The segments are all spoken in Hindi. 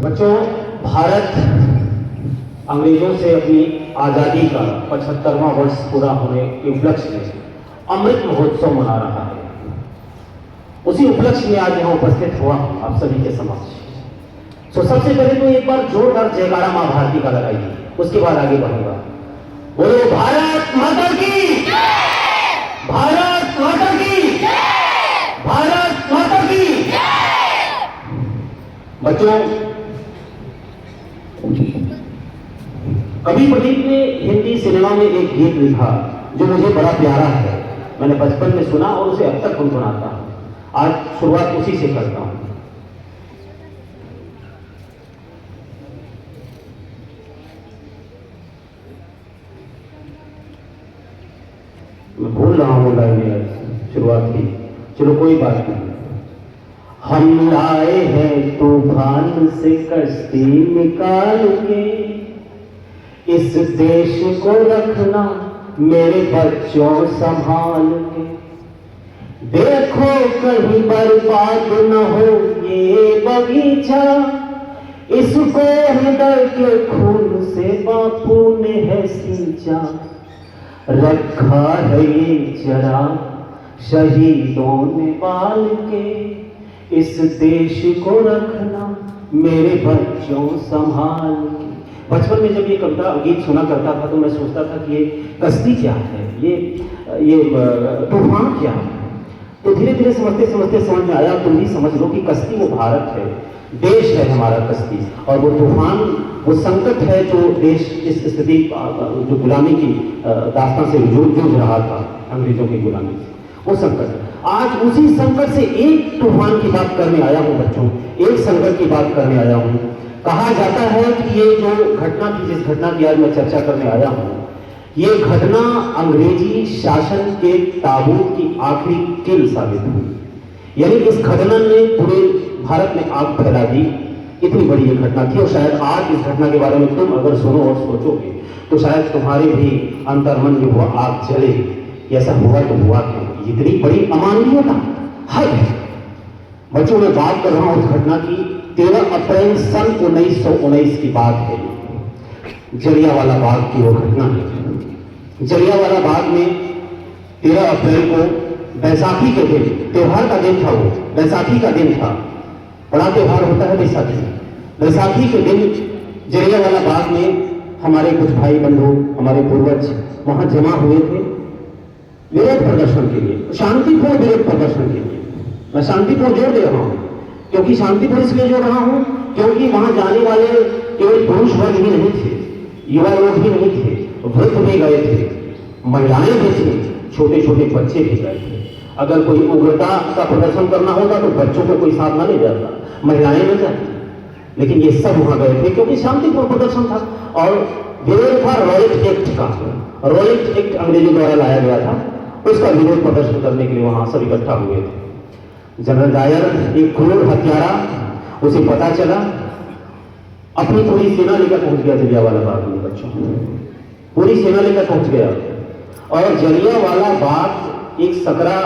बच्चों, भारत अंग्रेजों से अपनी आज़ादी का 75वां वर्ष पूरा होने के उपलक्ष्य में अमृत महोत्सव मना रहा है। उसी उपलक्ष्य में आज यहाँ उपस्थित हुआ आप सभी के समक्ष। तो सबसे पहले तो एक बार जोरदार जयकारा मां भारती का लगाइए, उसके बाद आगे बढ़ूंगा। बोलो भारत माता की, भारत माता की, भारत माता की। बच्चों, कवि प्रदीप ने हिंदी सिनेमा में एक गीत लिखा जो मुझे बड़ा प्यारा है। मैंने बचपन में सुना और उसे अब तक गुनगुनाता हूं। आज शुरुआत उसी से करता हूं। मैं भूल रहा हूं लाइन शुरुआत की, चलो कोई बात नहीं। हम लाए हैं तूफान से कश्ती निकाल के, इस देश को रखना मेरे बच्चों संभाल के। देखो कहीं बर्बाद न हो ये बगीचा, इसको हृदय के खून से बापू ने है सींचा। रखा है ये चरा शहीदों ने पाल के, इस देश को रखना मेरे बच्चों संभाल के। बचपन में जब ये कविता गीत सुना करता था तो मैं सोचता था कि ये कश्ती क्या है, ये तूफान क्या है। तो धीरे धीरे समझते समझते समझ में आया, तुम भी समझ लो कि कश्ती वो भारत है, देश है हमारा कश्ती, और वो तूफान वो संकट है जो देश इस स्थिति जो गुलामी की दास्तां से जूझ रहा था, अंग्रेजों की गुलामी से, वो संकट। आज उसी संकट से एक तूफान की बात करने आया हूं बच्चों, एक संकट की बात करने आया हूं। कहा जाता है कि ये जो घटना थी, जिस घटना की आज मैं चर्चा करने आया हूं, ये घटना अंग्रेजी शासन के ताबूत की आखिरी कील साबित हुई। यानी इस घटना ने पूरे भारत में आग फैला दी। इतनी बड़ी ये घटना थी, और शायद आज इस घटना के बारे में तुम अगर सुनो और सोचोगे तो शायद तुम्हारे भी अंतर्मन में वो आग जले। ऐसा हुआ तो हुआ क्यों? इतनी बड़ी अमानवीयता हद है। बच्चों, मैं बात कर रहा हूं उस घटना की। 13 अप्रैल सन 1919 की बात है। जलियांवाला बाग की वो घटना है। जलियांवाला बाग में 13 अप्रैल को बैसाखी के दिन, त्योहार का दिन था, वो बैसाखी का दिन था। बड़ा त्योहार होता है बैसाखी। बैसाखी के दिन जलियांवाला बाग में हमारे कुछ भाई बंधु, हमारे पूर्वज वहां जमा हुए थे विरोध प्रदर्शन के लिए, शांतिपूर्ण विरोध प्रदर्शन के लिए। मैं शांतिपूर्ण जोर दे रहा हूं, क्योंकि शांतिपूर्ण इसलिए जोड़ रहा हूं क्योंकि वहां जाने वाले केवल पुरुष वर्ग ही नहीं थे, युवा लोग ही नहीं थे, वृद्ध भी गए थे, महिलाएं भी थी, छोटे छोटे बच्चे भी गए थे। अगर कोई उग्रता का प्रदर्शन करना होता तो बच्चों को कोई साथ न ले जाता, महिलाएं न जाती, लेकिन ये सब वहां गए थे क्योंकि शांतिपूर्ण प्रदर्शन था। और विरोध था रॉयल्ट एक्ट का। रॉयल्ट एक्ट अंग्रेजों द्वारा लाया गया था, उसका विरोध प्रदर्शन करने के लिए वहां सब इकट्ठा हुए थे। जनरल डायर एक क्रूर हत्यारा, उसे पता चला, अपनी पूरी सेना लेकर पहुंच गया जलियांवाला बाग में। बच्चों, पूरी सेना लेकर पहुंच गया, और जलियांवाला बाग एक सकरा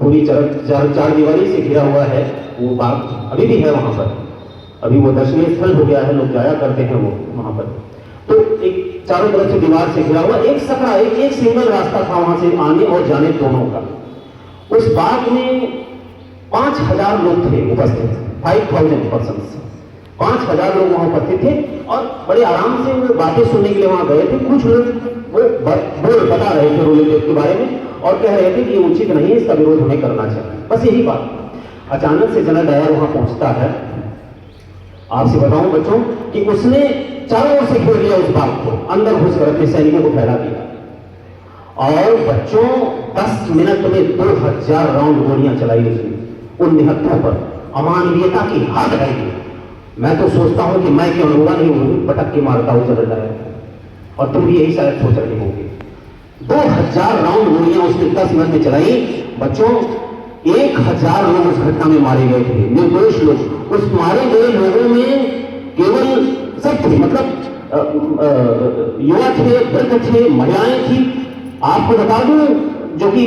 पूरी चार दीवारी से घिरा हुआ है। वो बाग अभी भी है वहां पर, अभी वो दर्शनीय स्थल हो गया है, लोग जाया करते हैं वो वहां पर। तो एक चारों तरफ से दीवार से घिरा हुआ एक सकरा, एक सिंगल रास्ता था वहां से आने और जाने दोनों का। उस बाग में 5000 लोग थे उपस्थित, 5000 पर्सन, 5000 लोग वहां उपस्थित थे, और बड़े आराम से वो बातें सुनने के लिए वहां गए थे। कुछ लोग वो बता रहे थे रूलिंग एक्ट के बारे में और कह रहे थे कि ये उचित नहीं है, इसका विरोध हमें करना चाहिए, बस यही बात। अचानक से जनरल डायर वहां पहुंचता है। आपसे बताऊं बच्चों कि उसने चारों ओर से घेर लिया उस बाग को, अंदर घुसकर अपने सैनिकों को फैला दिया, और बच्चों 10 मिनट में 2000 राउंड गोलियां चलाई उसने उन निहत्थों पर। अमानवीयता की हद है। मैं तो सोचता हूं कि मैं क्यों हुआ नहीं हूं, पटक के मारता हूं जनरल डायर, और तुम भी यही शायद सोच रहे होंगे। 2000 राउंड गोलियां उसने 10 मिनट में चलाई। बच्चों, 1000 लोग उस घटना में मारे गए थे, निर्दोष लोग। उस मारे गए लोगों में केवल सब थे, मतलब युवा थे, वृद्ध थे, महिलाएं थी। आपको बता दूं, जो कि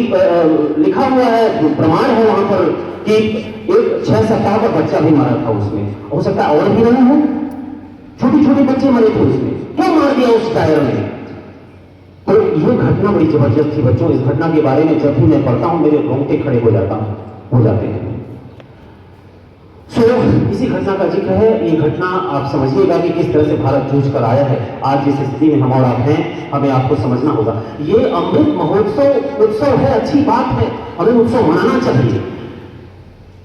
लिखा हुआ है, प्रमाण है वहां पर कि एक 6 सप्ताह का बच्चा भी मरा था उसमें, हो सकता है और भी रहे हो, छोटे छोटे बच्चे मरे थे उसमें, क्यों मार दिया उस टायर में? तो ये घटना बड़ी जबरदस्त थी बच्चों। इस घटना के बारे में जब भी मैं पढ़ता हूं मेरे रोंगटे खड़े हो जाते हैं। इसी घटना का जिक्र है। ये घटना आप समझिएगा कि किस तरह से भारत जूझ कर आया है। आज जिस स्थिति में हम और आप हैं, हमें आपको समझना होगा। ये अमृत महोत्सव उत्सव है, अच्छी बात है, हमें उत्सव मनाना चाहिए,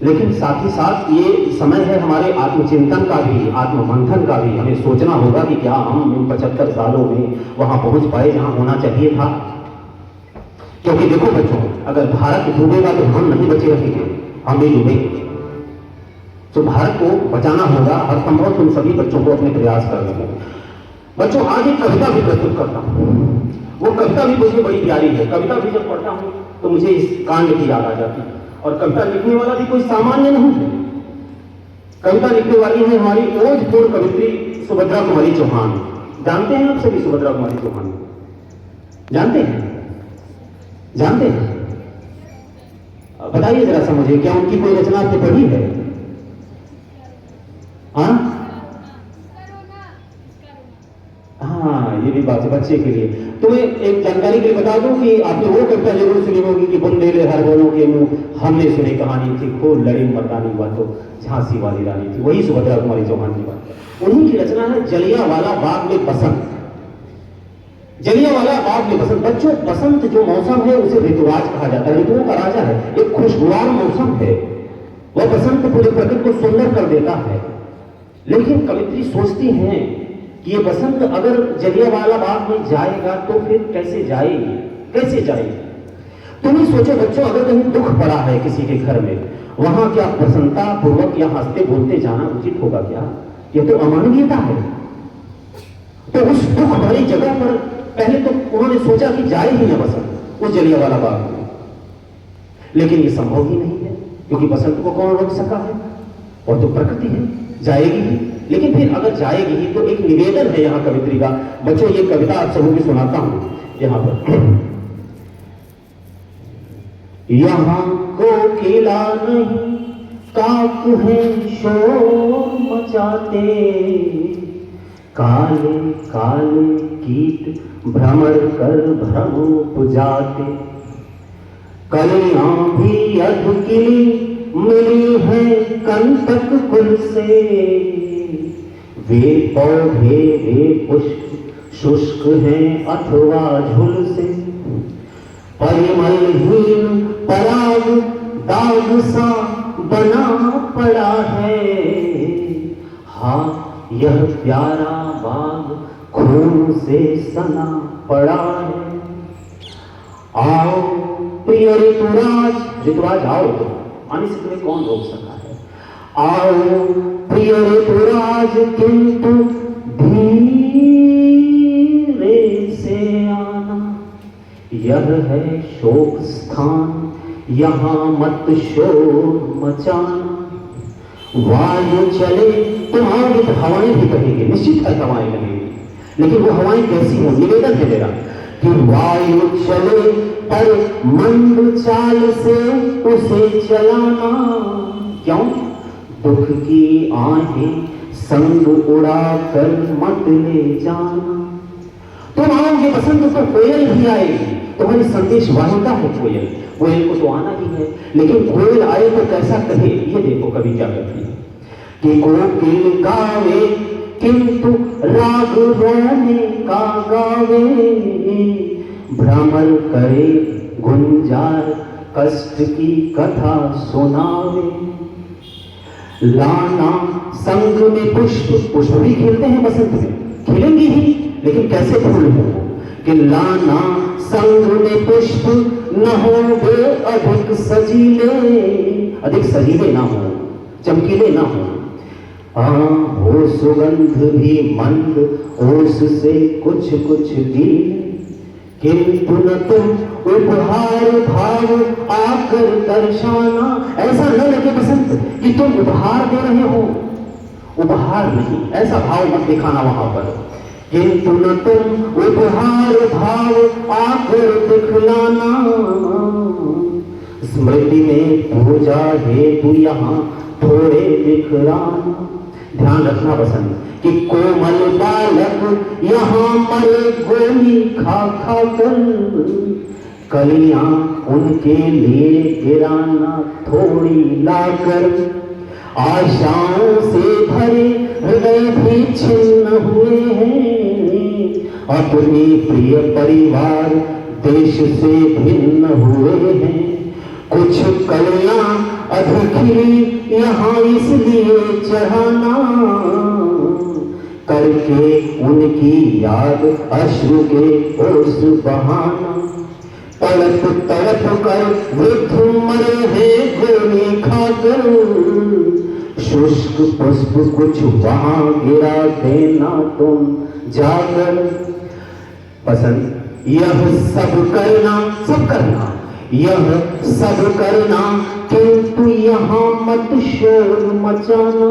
लेकिन साथ ही साथ ये समय है हमारे आत्मचिंतन का भी, आत्ममंथन का भी। हमें सोचना होगा कि क्या हम इन 75 सालों में वहां पहुंच पाए जहां होना चाहिए था? क्योंकि देखो बच्चों, अगर भारत डूबेगा तो हम नहीं बचे रहेंगे, हम भी डूबेंगे। तो भारत को बचाना होगा, हर संभव तुम सभी बच्चों को अपने प्रयास करने होंगे। बच्चों, आज एक कविता भी प्रस्तुत करता हूं। वो कविता भी मुझे बड़ी प्यारी है। कविता भी जब पढ़ता हूं तो मुझे इस कांड की याद आ जाती है। और कविता लिखने वाला भी कोई सामान्य नहीं है। कविता लिखने वाली है हमारी ओजपूर्ण कवित्री सुभद्रा कुमारी चौहान। जानते हैं आप सभी सुभद्रा कुमारी चौहान? जानते हैं? बताइए जरा सा मुझे, क्या उनकी कोई रचना आपने पढ़ी है? हाँ, ये भी बात है बच्चे के लिए। तो मैं एक जानकारी के लिए बता दूं कि आपने वो कविता जरूर सुनी होगी कि बुंदेले हर बोलों के मुंह, हमने सुनी कहानी थी, खूब लड़ी मर्दानी हुआ तो झांसी वाली रानी थी। वही सुभद्रा कुमारी चौहान की बात। उन्हीं की रचना है जलियांवाला बाग में बसंत। जलियांवाला बाग में बसंत। बच्चों, बसंत जो मौसम है उसे ऋतुराज कहा जाता है, ऋतुओं का राजा है, एक खुशगवार मौसम है। वह बसंत पूरे प्रकृति को सुंदर कर देता है। लेकिन कवित्री सोचती हैं कि ये बसंत अगर जलियांवाला बाग में जाएगा तो फिर कैसे जाएगी? तुम ही सोचो बच्चों, अगर कहीं दुख पड़ा है किसी के घर में, वहां क्या प्रसन्नता पूर्वक या हंसते बोलते जाना उचित होगा क्या? यह तो अमानवीयता है। तो उस दुख भरी जगह पर पहले तो उन्होंने सोचा कि जाए ही ना बसंत उस जलियांवाला बाग में, लेकिन ये संभव ही नहीं है, क्योंकि बसंत को कौन रोक सका है? और तो प्रकृति है, जाएगी ही। लेकिन फिर अगर जाएगी ही तो एक निवेदन है यहाँ कवित्री का। बच्चों, ये कविता आप सबों की सुनाता हूं यहाँ पर। यहाँ कोकिला नहीं काक है शोर मचाते, काले काले कीट भ्रमर कर भ्रम उपजाते, कलियां भी अधकिली मिली है कंटक कुल से, वे पौधे वे पुष्प शुष्क हैं अथवा झुल से, परिमलहीन पराग दाग सा बना पड़ा है, हाँ यह प्यारा बाग खून से सना पड़ा है। आओ प्रिय ऋतुराज आओ, आने से तुम्हें कौन रोक सका है? आओ प्रिय ऋतुराज, किंतु धीरे से आना, यह है शोक स्थान, यहाँ मत शोर मचाना। वायु चले, तुम्हारी तो हवाएं भी कहेंगे, निश्चित है हवाएं कहेंगी, लेकिन वो हवाएं कैसी हो? निवेदन है मेरा कि वायु चले पर मंद चाल से उसे चलाना। क्यों? दुख की आहें संग उड़ा कर मत ले जाना। तुम आओगे बसंत तो कोयल भी आएगी, तुम्हारी संदेश वाहिका है कोयल, कोयल को तो आना ही है, लेकिन कोयल आए तो कैसा कहे? ये देखो कवि क्या कहती है कि कोकिल गावे किंतु राग रोने का गावे, भ्रमर करे गुंजार कष्ट की कथा सुनावे, लाना संग में पुष्प, पुष्प भी खिलते हैं बसंत में, खिलेंगी ही, लेकिन कैसे फूल हो? कि लाना संग में पुष्प न हो वे अधिक सजीले ना हो, चमकीले ना हो, हो सुगंध भी मंद ओस से कुछ कुछ गीले, किंतु न तुम उपहार भाव आकर दर्शाना। ऐसा न लगे बसंत कि तुम उपहार दे रहे हो, उपहार नहीं, ऐसा भाव मत दिखाना वहां पर। किंतु न तुम उपहार भाव आकर दिखलाना, स्मृति में पूजा हेतु यहाँ थोड़े बिखराना। ध्यान रखना पसंद कि कोमल बालक यहाँ मरे गोली खा खा कर, कलियां उनके लिए गिराना थोड़ी लाकर। आशाओं से भरे हृदय भी छिन्न हुए हैं, अपने प्रिय परिवार देश से भिन्न हुए हैं। कुछ कलियां अधखिरी यहाँ इसलिए चढ़ाना, करके उनकी याद अश्रु के ओस बहाना। तड़प तड़प कर वृद्ध मरे हैं गोली खाकर, शुष्क पुष्प कुछ वहां गिरा देना तुम जाकर। पसंद यह सब करना, सब करना, यह सब करना, किंतु यहाँ मत शोर मचाना।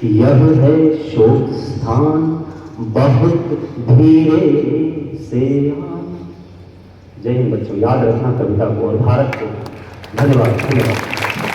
यह है शोक स्थान, बहुत धीरे से आना। जय हिंद बच्चों, याद रखना कविता को और भारत को। धन्यवाद।